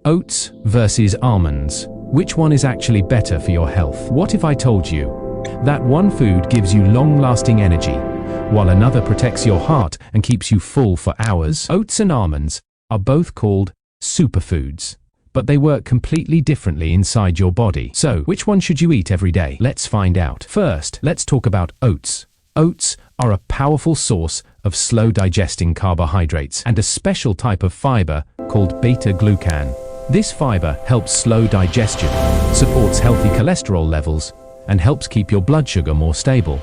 Oats versus almonds. Which one is actually better for your health? What if I told you that one food gives you long-lasting energy, while another protects your heart and keeps you full for hours? Oats and almonds are both called superfoods, but they work completely differently inside your body. So, which one should you eat every day? Let's find out. First, let's talk about oats. Oats are a powerful source of slow-digesting carbohydrates and a special type of fiber called beta-glucan. This fiber helps slow digestion, supports healthy cholesterol levels, and helps keep your blood sugar more stable.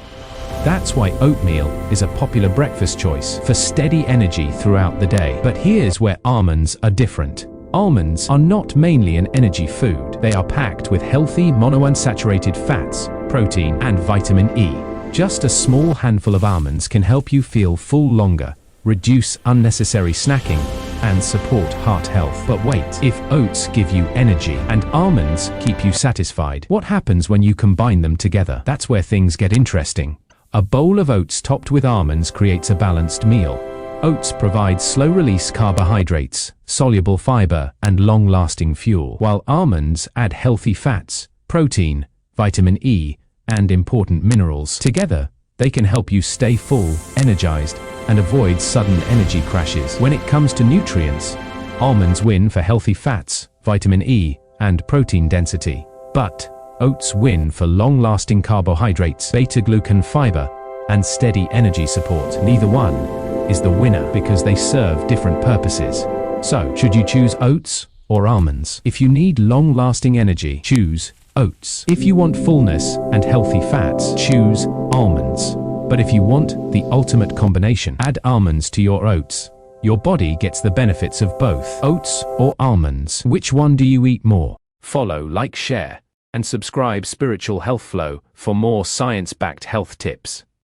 That's why oatmeal is a popular breakfast choice for steady energy throughout the day. But here's where almonds are different. Almonds are not mainly an energy food. They are packed with healthy monounsaturated fats, protein, and vitamin E. Just a small handful of almonds can help you feel full longer, reduce unnecessary snacking, and support heart health. But wait, if oats give you energy and almonds keep you satisfied, what happens when you combine them together? That's where things get interesting. A bowl of oats topped with almonds creates a balanced meal. Oats provide slow-release carbohydrates, soluble fiber, and long-lasting fuel, while almonds add healthy fats, protein, vitamin E, and important minerals. Together, they can help you stay full, energized, and avoid sudden energy crashes. When it comes to nutrients, almonds win for healthy fats, vitamin E, and protein density. But oats win for long-lasting carbohydrates, beta-glucan fiber, and steady energy support. Neither one is the winner because they serve different purposes. So, should you choose oats or almonds? If you need long-lasting energy, choose oats. If you want fullness and healthy fats, choose almonds. But if you want the ultimate combination, add almonds to your oats. Your body gets the benefits of both. Oats or almonds? Which one do you eat more? Follow, like, share, and subscribe Spiritual Health Flow for more science-backed health tips.